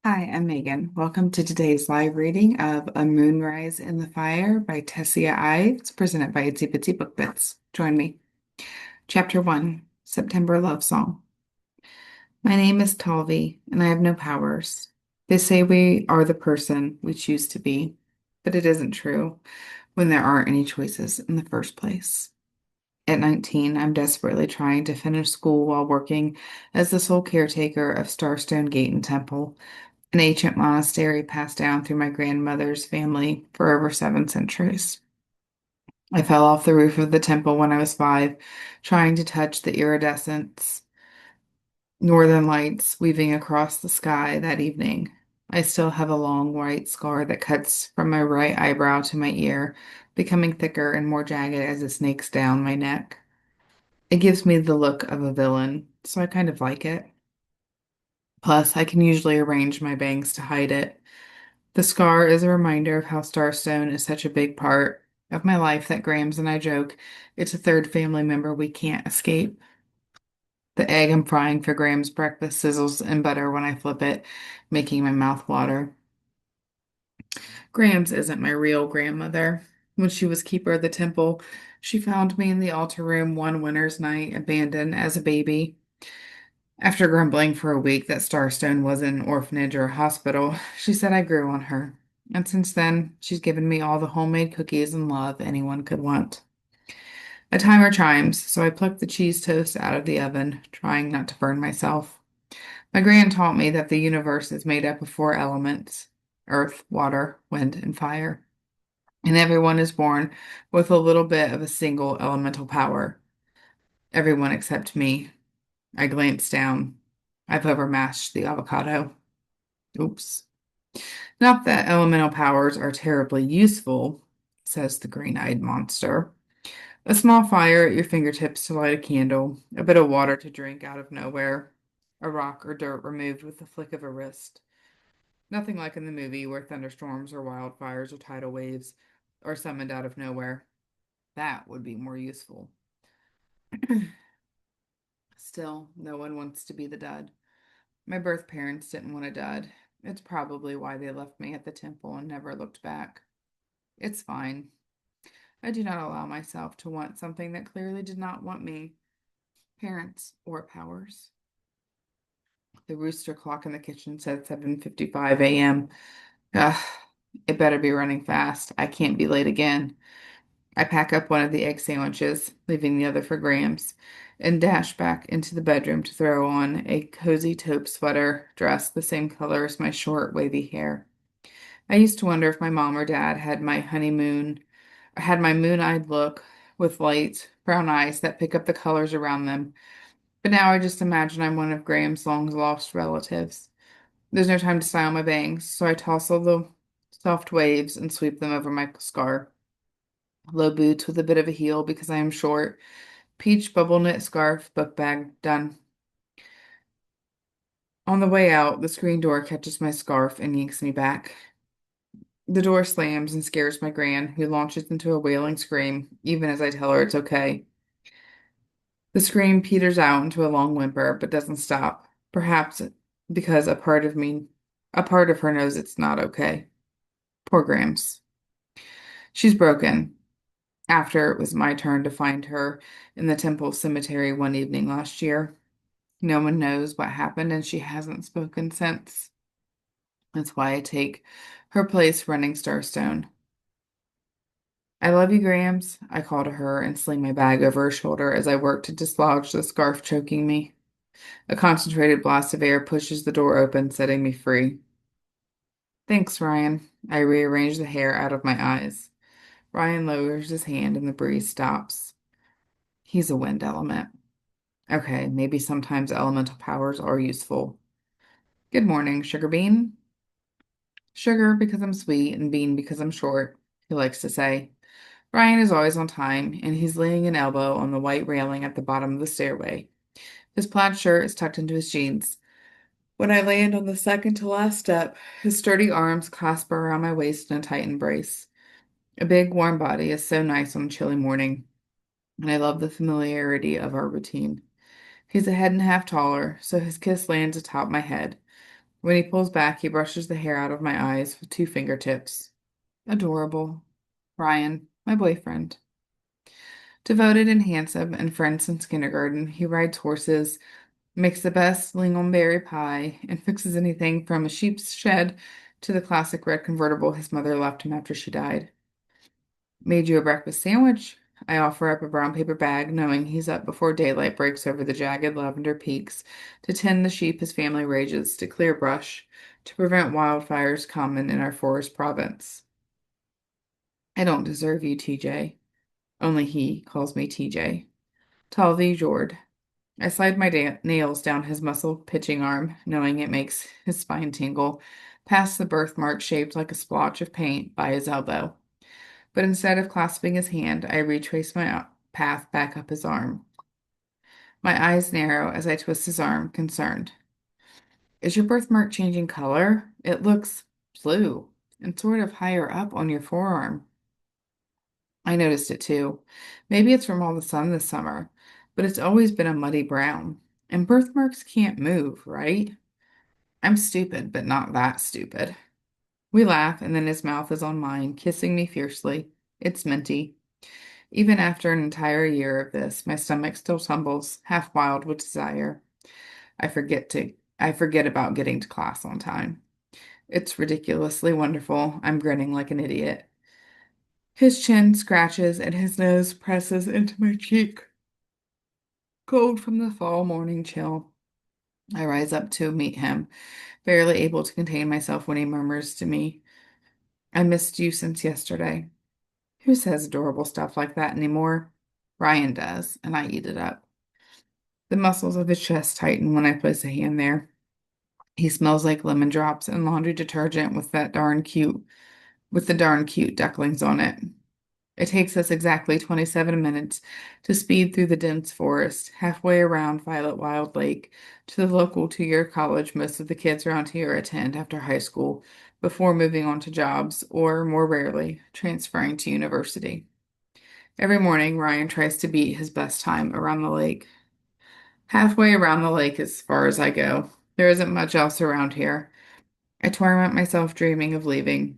Hi, I'm Megan. Welcome to today's live reading of A Moonrise in the Fire by Tessia Ives, presented by Itsy Bitsy Book Bits. Join me. Chapter 1, September Love Song. My name is Talvi, and I have no powers. They say we are the person we choose to be, but it isn't true when there aren't any choices in the first place. At 19, I'm desperately trying to finish school while working as the sole caretaker of Starstone Temple, an ancient monastery passed down through my grandmother's family for over 7 centuries. I fell off the roof of the temple when I was 5, trying to touch the iridescent northern lights weaving across the sky that evening. I still have a long white scar that cuts from my right eyebrow to my ear, becoming thicker and more jagged as it snakes down my neck. It gives me the look of a villain, so I kind of like it. Plus, I can usually arrange my bangs to hide it. The scar is a reminder of how Starstone is such a big part of my life that Grams and I joke it's a third family member we can't escape. The egg I'm frying for Graham's breakfast sizzles in butter when I flip it, making my mouth water. Graham's isn't my real grandmother. When she was keeper of the temple, she found me in the altar room one winter's night, abandoned as a baby. After grumbling for a week that Starstone was an orphanage or a hospital, she said I grew on her. And since then, she's given me all the homemade cookies and love anyone could want. A timer chimes, so I pluck the cheese toast out of the oven, trying not to burn myself. My grand taught me that the universe is made up of 4 elements: earth, water, wind, and fire. And everyone is born with a little bit of a single elemental power. Everyone except me. I glance down. I've overmashed the avocado. Oops. Not that elemental powers are terribly useful, says the green-eyed monster. A small fire at your fingertips to light a candle, a bit of water to drink out of nowhere, a rock or dirt removed with the flick of a wrist. Nothing like in the movie where thunderstorms or wildfires or tidal waves are summoned out of nowhere. That would be more useful. Still, no one wants to be the dud. My birth parents didn't want a dud. It's probably why they left me at the temple and never looked back. It's fine. I do not allow myself to want something that clearly did not want me, parents or powers. The rooster clock in the kitchen said 7:55 a.m. Ugh, it better be running fast. I can't be late again. I pack up one of the egg sandwiches, leaving the other for Grams, and dash back into the bedroom to throw on a cozy taupe sweater dress the same color as my short, wavy hair. I used to wonder if my mom or dad had my moon-eyed look with light brown eyes that pick up the colors around them. But now I just imagine I'm one of Graham's long-lost relatives. There's no time to style my bangs, so I toss all the soft waves and sweep them over my scar. Low boots with a bit of a heel because I am short. Peach bubble knit scarf, book bag, done. On the way out, the screen door catches my scarf and yanks me back. The door slams and scares my gran, who launches into a wailing scream, even as I tell her it's okay. The scream peters out into a long whimper, but doesn't stop. Perhaps because a part of her knows it's not okay. Poor Grams. She's broken. After it was my turn to find her in the temple cemetery one evening last year. No one knows what happened, and she hasn't spoken since. That's why I take her place running Starstone. I love you, Grams, I call to her and sling my bag over her shoulder as I work to dislodge the scarf choking me. A concentrated blast of air pushes the door open, setting me free. Thanks, Ryan. I rearrange the hair out of my eyes. Ryan lowers his hand and the breeze stops. He's a wind element. Okay, maybe sometimes elemental powers are useful. Good morning, Sugar Bean. Sugar because I'm sweet and bean because I'm short, he likes to say. Ryan is always on time, and he's leaning an elbow on the white railing at the bottom of the stairway. His plaid shirt is tucked into his jeans. When I land on the second to last step, his sturdy arms clasp around my waist in a tight embrace. A big, warm body is so nice on a chilly morning, and I love the familiarity of our routine. He's a head and a half taller, so his kiss lands atop my head. When he pulls back, he brushes the hair out of my eyes with two fingertips. Adorable. Ryan, my boyfriend. Devoted and handsome and friends since kindergarten, he rides horses, makes the best lingonberry pie, and fixes anything from a sheep's shed to the classic red convertible his mother left him after she died. Made you a breakfast sandwich? I offer up a brown paper bag, knowing he's up before daylight breaks over the jagged lavender peaks to tend the sheep his family raises, to clear brush, to prevent wildfires common in our forest province. I don't deserve you, TJ. Only he calls me TJ. Talvi Jord. I slide my nails down his muscle pitching arm, knowing it makes his spine tingle, past the birthmark shaped like a splotch of paint by his elbow. But instead of clasping his hand, I retrace my path back up his arm. My eyes narrow as I twist his arm, concerned. Is your birthmark changing color? It looks blue and sort of higher up on your forearm. I noticed it too. Maybe it's from all the sun this summer, but it's always been a muddy brown. And birthmarks can't move, right? I'm stupid, but not that stupid. We laugh, and then his mouth is on mine, kissing me fiercely. It's minty. Even after an entire year of this, my stomach still tumbles, half wild with desire. I forget about getting to class on time. It's ridiculously wonderful. I'm grinning like an idiot. His chin scratches and his nose presses into my cheek, cold from the fall morning chill. I rise up to meet him, barely able to contain myself when he murmurs to me, I missed you since yesterday. Who says adorable stuff like that anymore? Ryan does, and I eat it up. The muscles of his chest tighten when I place a hand there. He smells like lemon drops and laundry detergent with the darn cute ducklings on it. It takes us exactly 27 minutes to speed through the dense forest, halfway around Violet Wild Lake, to the local 2-year college most of the kids around here attend after high school, before moving on to jobs, or more rarely, transferring to university. Every morning, Ryan tries to beat his best time around the lake. Halfway around the lake as far as I go. There isn't much else around here. I torment myself dreaming of leaving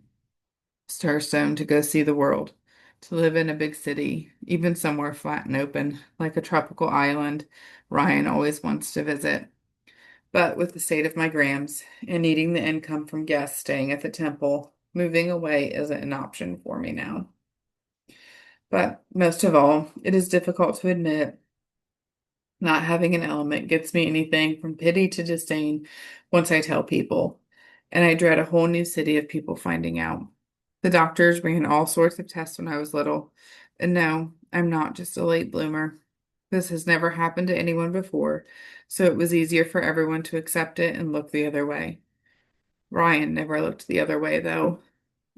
Starstone to go see the world, to live in a big city, even somewhere flat and open, like a tropical island Ryan always wants to visit. But with the state of my grams and needing the income from guests staying at the temple, moving away isn't an option for me now. But most of all, it is difficult to admit not having an element gets me anything from pity to disdain once I tell people, and I dread a whole new city of people finding out. The doctors ran all sorts of tests when I was little, and no, I'm not just a late bloomer. This has never happened to anyone before, so it was easier for everyone to accept it and look the other way. Ryan never looked the other way, though.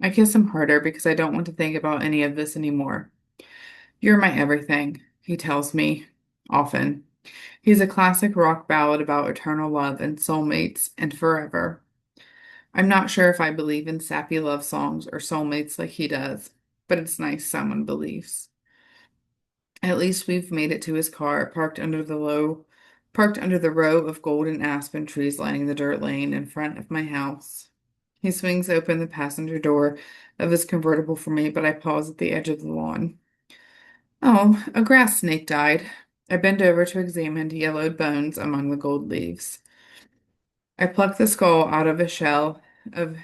I kiss him harder because I don't want to think about any of this anymore. You're my everything, he tells me often. He's a classic rock ballad about eternal love and soulmates and forever. I'm not sure if I believe in sappy love songs or soulmates like he does, but it's nice someone believes. At least we've made it to his car, parked under the row of golden aspen trees lining the dirt lane in front of my house. He swings open the passenger door of his convertible for me, but I pause at the edge of the lawn. Oh, a grass snake died. I bend over to examine the yellowed bones among the gold leaves. I pluck the skull out of a shell of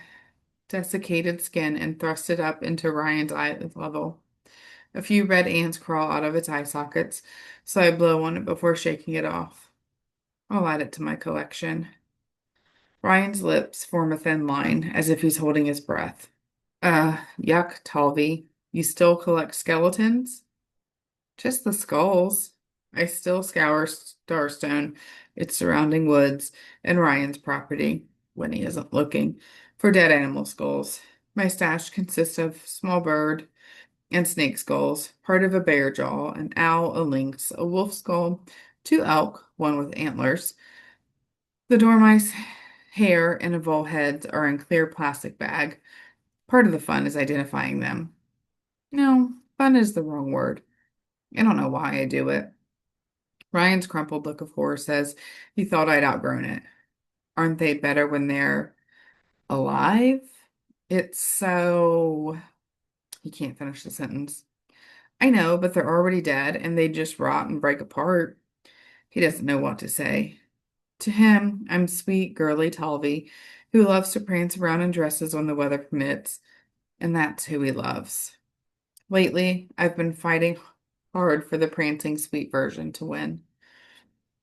desiccated skin and thrust it up into Ryan's eye level. A few red ants crawl out of its eye sockets, so I blow on it before shaking it off. I'll add it to my collection. Ryan's lips form a thin line, as if he's holding his breath. Yuck, Talvi. You still collect skeletons? Just the skulls. I still scour Starstone, its surrounding woods, and Ryan's property, when he isn't looking, for dead animal skulls. My stash consists of small bird and snake skulls, part of a bear jaw, an owl, a lynx, a wolf skull, 2 elk, one with antlers. The dormice hair and a vole heads are in clear plastic bag. Part of the fun is identifying them. No, fun is the wrong word. I don't know why I do it. Ryan's crumpled look of horror says he thought I'd outgrown it. Aren't they better when they're alive? It's so... He can't finish the sentence. I know, but they're already dead and they just rot and break apart. He doesn't know what to say. To him, I'm sweet, girly Talvi, who loves to prance around in dresses when the weather permits, and that's who he loves. Lately, I've been fighting hard for the prancing, sweet version to win.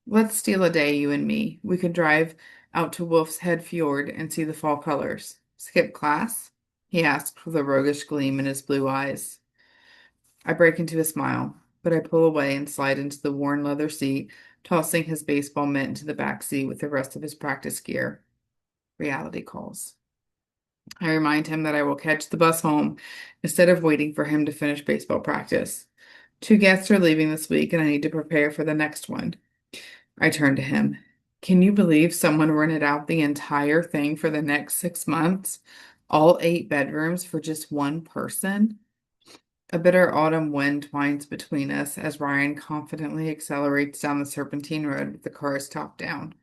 Let's steal a day, you and me. We could drive out to Wolf's Head Fjord and see the fall colors. Skip class? He asked with a roguish gleam in his blue eyes. I break into a smile, but I pull away and slide into the worn leather seat, tossing his baseball mitt into the back seat with the rest of his practice gear. Reality calls. I remind him that I will catch the bus home instead of waiting for him to finish baseball practice. Two guests are leaving this week, and I need to prepare for the next one. I turn to him. Can you believe someone rented out the entire thing for the next 6 months? All 8 bedrooms for just one person? A bitter autumn wind twines between us as Ryan confidently accelerates down the serpentine road with the car's top down.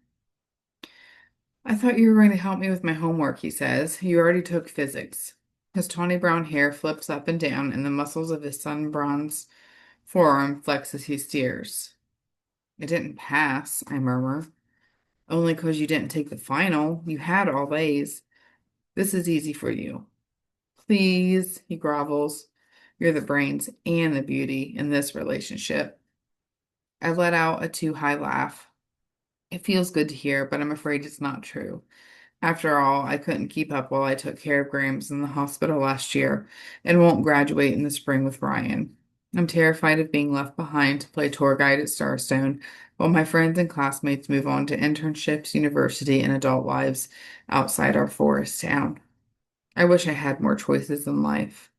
I thought you were going to help me with my homework, he says. You already took physics. His tawny brown hair flips up and down, and the muscles of his sun-bronzed forearm flex as he steers. I didn't pass, I murmur. Only 'cause you didn't take the final. You had all A's. This is easy for you. Please, he grovels. You're the brains and the beauty in this relationship. I let out a too high laugh. It feels good to hear, but I'm afraid it's not true. After all, I couldn't keep up while I took care of Grams in the hospital last year and won't graduate in the spring with Ryan. I'm terrified of being left behind to play tour guide at Starstone while my friends and classmates move on to internships, university, and adult lives outside our forest town. I wish I had more choices in life.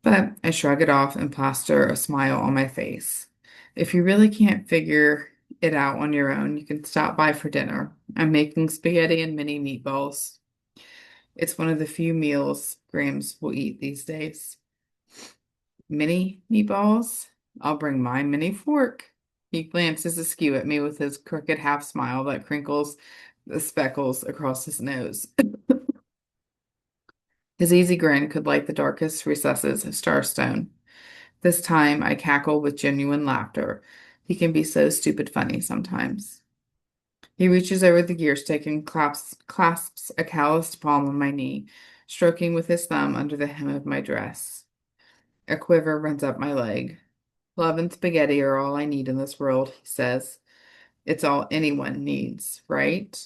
But I shrug it off and plaster a smile on my face. If you really can't figure it out on your own, you can stop by for dinner. I'm making spaghetti and mini meatballs. It's one of the few meals Grams will eat these days. Mini meatballs? I'll bring my mini fork. He glances askew at me with his crooked half smile that crinkles the speckles across his nose. His easy grin could light the darkest recesses of Starstone. This time I cackle with genuine laughter. He can be so stupid funny sometimes. He reaches over the gear stick and clasps a calloused palm on my knee, stroking with his thumb under the hem of my dress. A quiver runs up my leg. Love and spaghetti are all I need in this world, he says. It's all anyone needs, right?